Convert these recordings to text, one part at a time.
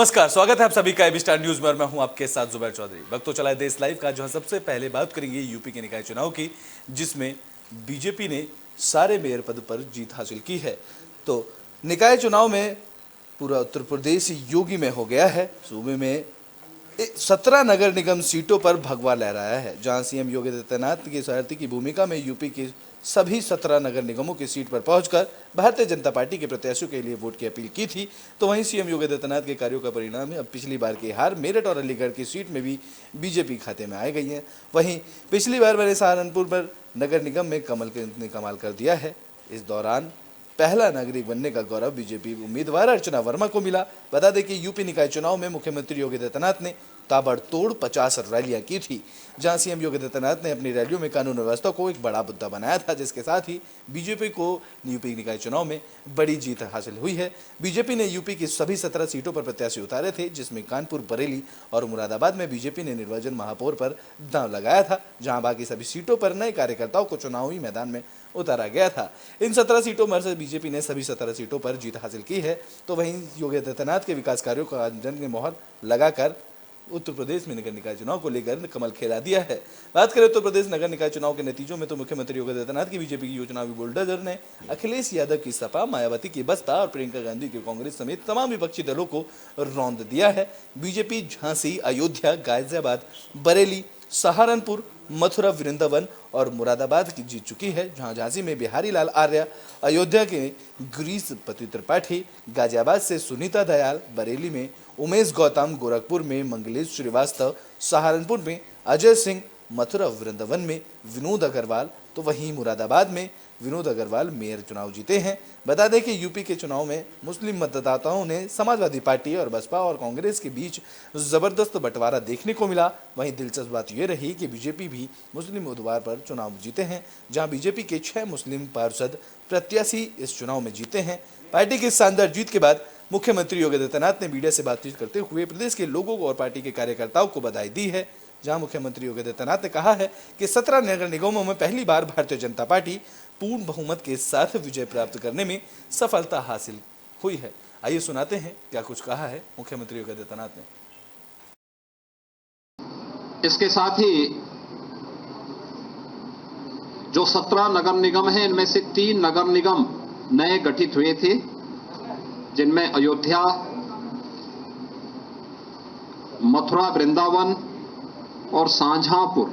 नमस्कार, स्वागत है आप सभी का एबी स्टार न्यूज में और मैं हूं आपके साथ जुबैर चौधरी। वक्त तो चला है देश लाइव का, जहां सबसे पहले बात करेंगे यूपी के निकाय चुनाव की, जिसमें बीजेपी ने सारे मेयर पद पर जीत हासिल की है। तो निकाय चुनाव में पूरा उत्तर प्रदेश योगी में हो गया है। सूबे में 17 नगर निगम सीटों पर भगवा लहराया है, जहां सीएम योगी आदित्यनाथ के सारथी की भूमिका में यूपी की सभी 17 नगर निगमों की सीट पर पहुंचकर भारतीय जनता पार्टी के प्रत्याशियों के लिए वोट की अपील की थी। तो वहीं सीएम योगी आदित्यनाथ के कार्यों का परिणाम है अब पिछली बार की हार मेरठ और अलीगढ़ की सीट में भी बीजेपी खाते में आ गई है। वहीं पिछली बार बने सहारनपुर पर नगर निगम में कमल ने कमाल कर दिया है। इस दौरान पहला नागरिक बनने का गौरव बीजेपी उम्मीदवार अर्चना वर्मा को मिला। बता दें कि यूपी निकाय चुनाव में मुख्यमंत्री योगी आदित्यनाथ ने ताबड़तोड़ 50 रैलियां की थी, जहां सीएम योगी आदित्यनाथ ने अपनी रैलियों में कानून व्यवस्था को एक बड़ा मुद्दा बनाया था, जिसके साथ ही बीजेपी को यूपी निकाय चुनाव में बड़ी जीत हासिल हुई है। बीजेपी ने यूपी की सभी 17 सीटों पर प्रत्याशी उतारे थे, जिसमें कानपुर, बरेली और मुरादाबाद में बीजेपी ने निर्वाचन महापौर पर दांव लगाया था, जहां बाकी सभी सीटों पर नए कार्यकर्ताओं को चुनावी मैदान में उतारा गया था। इन 17 सीटों में से बीजेपी ने सभी 17 सीटों पर जीत हासिल की है। तो वहीं योगी आदित्यनाथ के विकास कार्यों का जन ने मोहर लगाकर उत्तर प्रदेश में नगर निकाय चुनाव को लेकर कमल खिला दिया है। बात करें उत्तर प्रदेश नगर निकाय चुनाव के नतीजों में, तो मुख्यमंत्री योगी आदित्यनाथ की बीजेपी की चुनावी बुलडोजर ने अखिलेश यादव की सपा, मायावती की बसपा और प्रियंका गांधी की कांग्रेस समेत तमाम विपक्षी दलों को रौंद दिया है। बीजेपी झांसी, अयोध्या, गाजियाबाद, बरेली, सहारनपुर, मथुरा, वृंदावन और मुरादाबाद की जीत चुकी है, जहां झांसी में बिहारी लाल आर्य, अयोध्या के गिरीश पति त्रिपाठी, गाजियाबाद से सुनीता दयाल, बरेली में उमेश गौतम, गोरखपुर में मंगलेश श्रीवास्तव, सहारनपुर में अजय सिंह, मथुरा वृंदावन में विनोद अग्रवाल, तो वहीं मुरादाबाद में विनोद अग्रवाल मेयर चुनाव जीते हैं। बता दें कि यूपी के चुनाव में मुस्लिम मतदाताओं ने समाजवादी पार्टी और बसपा और कांग्रेस के बीच जबरदस्त बंटवारा देखने को मिला। वहीं दिलचस्प बात यह रही कि बीजेपी भी मुस्लिम उम्मीदवार पर चुनाव जीते हैं, जहां बीजेपी के 6 मुस्लिम पार्षद प्रत्याशी इस चुनाव में जीते हैं। पार्टी की शानदार जीत के बाद मुख्यमंत्री योगी आदित्यनाथ ने मीडिया से बातचीत करते हुए प्रदेश के लोगों को और पार्टी के कार्यकर्ताओं को बधाई दी है, जहां मुख्यमंत्री योगी आदित्यनाथ ने कहा है कि 17 नगर निगमों में पहली बार भारतीय जनता पार्टी पूर्ण बहुमत के साथ विजय प्राप्त करने में सफलता हासिल हुई है। आइए सुनाते हैं क्या कुछ कहा है मुख्यमंत्री योगी आदित्यनाथ ने। इसके साथ ही जो 17 नगर निगम हैं, इनमें से 3 नगर निगम नए गठित हुए थे, जिनमें अयोध्या, मथुरा वृंदावन और शाहजहांपुर।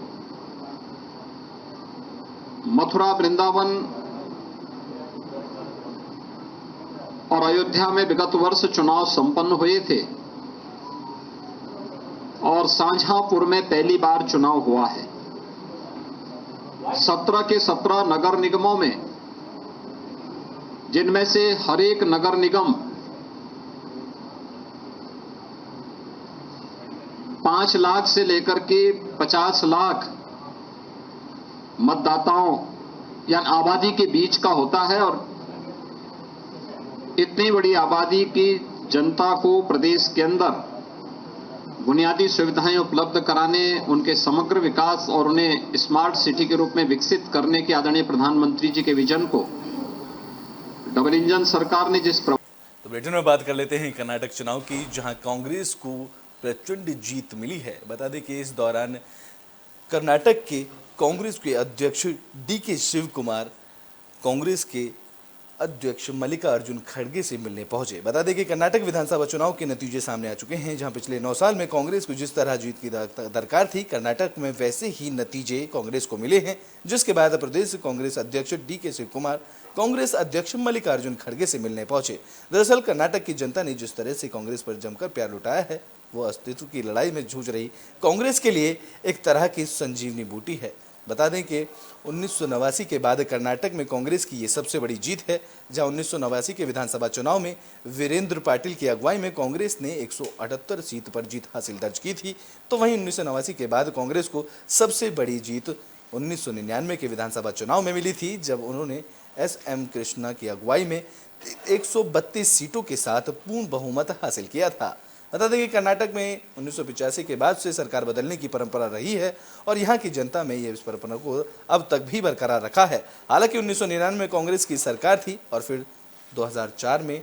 मथुरा वृंदावन और अयोध्या में विगत वर्ष चुनाव संपन्न हुए थे और शाहजहांपुर में पहली बार चुनाव हुआ है। 17 के 17 नगर निगमों में, जिनमें से हर एक नगर निगम 5 लाख से लेकर के 50 लाख मतदाताओं या आबादी के बीच का होता है, और इतनी बड़ी आबादी की जनता को प्रदेश के अंदर बुनियादी सुविधाएं उपलब्ध कराने, उनके समग्र विकास और उन्हें स्मार्ट सिटी के रूप में विकसित करने के आदरणीय प्रधानमंत्री जी के विजन को डबल इंजन सरकार ने तो ब्रिटेन में बात कर लेते हैं कर्नाटक चुनाव की, जहां कांग्रेस को प्रचंड जीत मिली है। बता दें कि इस दौरान कर्नाटक के कांग्रेस के अध्यक्ष डीके शिव कुमार कांग्रेस के अध्यक्ष मल्लिकार्जुन खड़गे से मिलने पहुंचे। बता दें कि कर्नाटक विधानसभा चुनाव के नतीजे सामने आ चुके हैं, जहां पिछले 9 साल में कांग्रेस को जिस तरह जीत की दरकार थी, कर्नाटक में वैसे ही नतीजे कांग्रेस को मिले हैं, जिसके बाद प्रदेश कांग्रेस अध्यक्ष डीके शिव कुमार कांग्रेस अध्यक्ष मल्लिकार्जुन खड़गे से मिलने पहुंचे। दरअसल कर्नाटक की जनता ने जिस तरह से कांग्रेस पर जमकर प्यार लुटाया है, वो अस्तित्व की लड़ाई में जूझ रही कांग्रेस के लिए एक तरह की संजीवनी बूटी है। बता दें कि 1989 के बाद कर्नाटक में कांग्रेस की ये सबसे बड़ी जीत है, जहां 1989 के विधानसभा चुनाव में वीरेंद्र पाटिल की अगुवाई में कांग्रेस ने 178 सीट पर जीत हासिल दर्ज की थी। तो वहीं 1989 के बाद कांग्रेस को सबसे बड़ी जीत 1999 के विधानसभा चुनाव में मिली थी, जब उन्होंने एस.एम. कृष्णा की अगुवाई में 132 सीटों के साथ पूर्ण बहुमत हासिल किया था। बता दें कि कर्नाटक में 1985 के बाद से सरकार बदलने की परंपरा रही है और यहाँ की जनता में ये इस परंपरा को अब तक भी बरकरार रखा है। हालांकि 1999 में कांग्रेस की सरकार थी और फिर 2004 में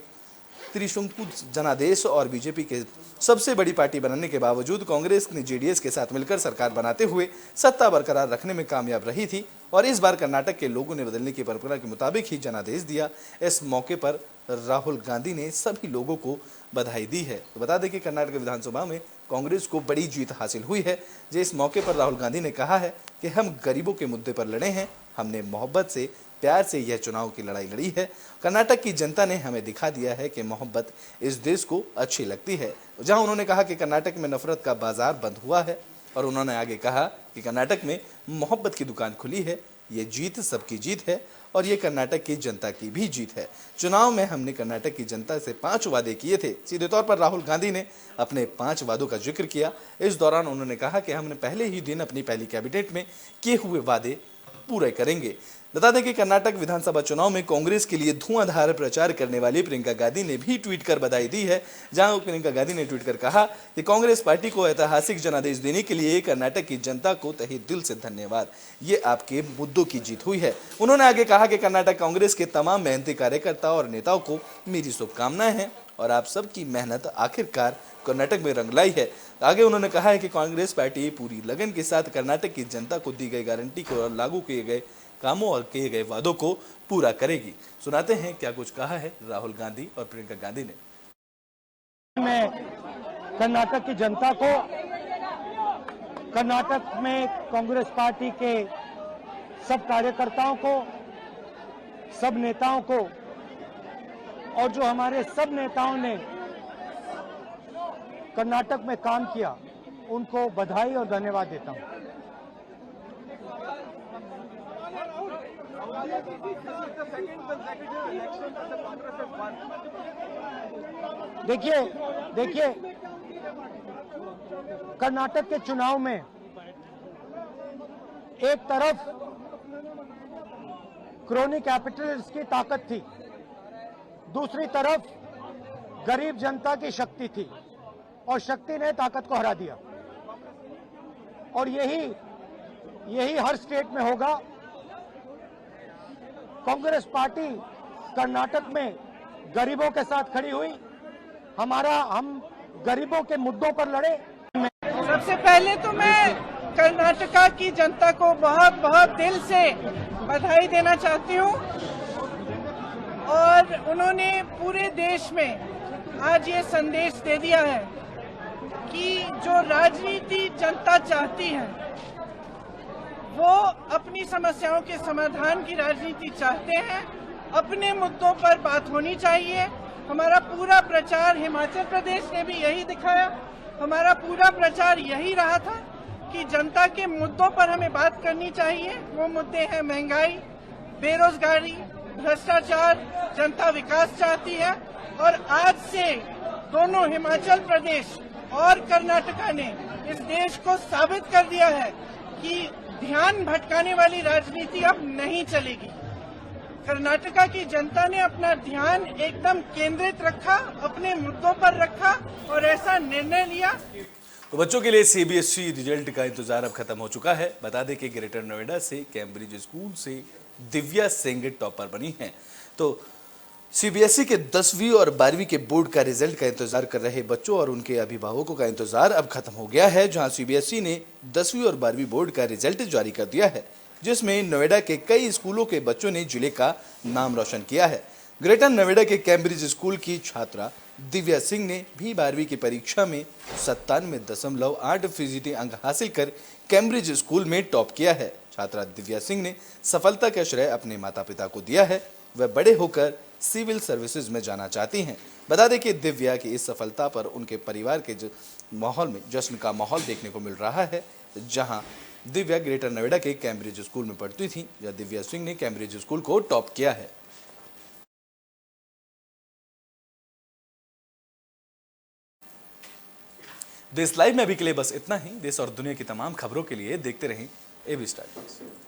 त्रिशंकु जनादेश और बीजेपी के सबसे बड़ी पार्टी बनने के बावजूद कांग्रेस ने जेडीएस के साथ मिलकर सरकार बनाते हुए सत्ता बरकरार रखने में कामयाब रही थी और इस बार कर्नाटक के लोगों ने बदलने की परंपरा के मुताबिक ही जनादेश दिया। इस मौके पर राहुल गांधी ने सभी लोगों को बधाई दी है। तो बता दें कि कर्नाटक विधानसभा में कांग्रेस को बड़ी जीत हासिल हुई है। जो इस मौके पर राहुल गांधी ने कहा है कि हम गरीबों के मुद्दे पर लड़े हैं, हमने मोहब्बत से प्यार से यह चुनाव की लड़ाई लड़ी है। कर्नाटक की जनता ने हमें दिखा दिया है कि मोहब्बत इस देश को अच्छी लगती है। जहां उन्होंने कहा कि कर्नाटक में नफरत का बाजार बंद हुआ है और उन्होंने आगे कहा कि कर्नाटक में मोहब्बत की दुकान खुली है। ये जीत सबकी जीत है और ये कर्नाटक की जनता की भी जीत है। चुनाव में हमने कर्नाटक की जनता से 5 वादे किए थे। सीधे तौर पर राहुल गांधी ने अपने 5 वादों का जिक्र किया। इस दौरान उन्होंने कहा कि हमने पहले ही दिन अपनी पहली कैबिनेट में किए हुए वादे पूरे करेंगे। बता दें कि कर्नाटक विधानसभा चुनाव में कांग्रेस के लिए धुआंधार प्रचार करने वाली प्रियंका गांधी ने भी ट्वीट कर बधाई दी है। जहां प्रियंका गांधी ने ट्वीट कर कहा कि कांग्रेस पार्टी को ऐतिहासिक जनादेश देने के लिए कर्नाटक की जनता को तहे दिल से धन्यवाद। ये आपके मुद्दों की जीत हुई है। उन्होंने आगे कहा कि कर्नाटक कांग्रेस के तमाम मेहनती कार्यकर्ता और नेताओं को मेरी शुभकामनाएं हैं और आप सबकी मेहनत आखिरकार कर्नाटक में रंग लाई है। आगे उन्होंने कहा है कि कांग्रेस पार्टी पूरी लगन के साथ कर्नाटक की जनता को दी गई गारंटी को और लागू किए गए कामों और किए गए वादों को पूरा करेगी। सुनाते हैं क्या कुछ कहा है राहुल गांधी और प्रियंका गांधी ने। मैं कर्नाटक की जनता को, कर्नाटक में कांग्रेस पार्टी के सब कार्यकर्ताओं को, सब नेताओं को और जो हमारे सब नेताओं ने कर्नाटक में काम किया उनको बधाई और धन्यवाद देता हूं। देखिए कर्नाटक के चुनाव में एक तरफ क्रोनी कैपिटलिस्ट की ताकत थी, दूसरी तरफ गरीब जनता की शक्ति थी और शक्ति ने ताकत को हरा दिया। और यही हर स्टेट में होगा। कांग्रेस पार्टी कर्नाटक में गरीबों के साथ खड़ी हुई। हम गरीबों के मुद्दों पर लड़े। सबसे पहले तो मैं कर्नाटका की जनता को बहुत बहुत दिल से बधाई देना चाहती हूँ और उन्होंने पूरे देश में आज ये संदेश दे दिया है कि जो राजनीति जनता चाहती है वो अपनी समस्याओं के समाधान की राजनीति चाहते हैं। अपने मुद्दों पर बात होनी चाहिए। हमारा पूरा प्रचार हिमाचल प्रदेश ने भी यही दिखाया। हमारा पूरा प्रचार यही रहा था कि जनता के मुद्दों पर हमें बात करनी चाहिए। वो मुद्दे हैं महंगाई, बेरोजगारी, भ्रष्टाचार। जनता विकास चाहती है और आज से दोनों हिमाचल प्रदेश और कर्नाटका ने इस देश को साबित कर दिया है कि ध्यान भटकाने वाली राजनीति अब नहीं चलेगी। कर्नाटका की जनता ने अपना ध्यान एकदम केंद्रित रखा, अपने मुद्दों पर रखा और ऐसा निर्णय लिया। तो बच्चों के लिए सीबीएसई रिजल्ट का इंतजार अब खत्म हो चुका है। बता दें कि ग्रेटर नोएडा से कैम्ब्रिज स्कूल से दिव्या सिंह टॉपर बनी हैं। तो सीबीएसई के 10वीं और 12वीं के बोर्ड का रिजल्ट का इंतजार कर रहे बच्चों और उनके अभिभावकों का इंतजार अब खत्म हो गया है। जहां सीबीएसई ने 10वीं और 12वीं बोर्ड का रिजल्ट जारी कर दिया है, जिसमें नोएडा के कई स्कूलों के बच्चों ने जिले का नाम रोशन किया है। ग्रेटर नोएडा के कैम्ब्रिज स्कूल की छात्रा दिव्या सिंह ने भी 12वीं की परीक्षा में 97.8% अंक हासिल कर कैम्ब्रिज स्कूल में टॉप किया है। छात्रा दिव्या सिंह ने सफलता का श्रेय अपने माता पिता को दिया है। वह बड़े होकर सिविल सर्विसेज में जाना चाहती हैं। बता दें कि दिव्या की इस सफलता पर उनके परिवार के माहौल में जश्न का माहौल देखने को मिल रहा है। जहां दिव्या ग्रेटर नोएडा के कैम्ब्रिज स्कूल में पढ़ती थी, जहां दिव्या सिंह ने कैम्ब्रिज स्कूल को टॉप किया है। देश लाइव में अभी के लिए बस इतना ही। देश और दुनिया की तमाम खबरों के लिए देखते रहें एबी स्टार न्यूज़।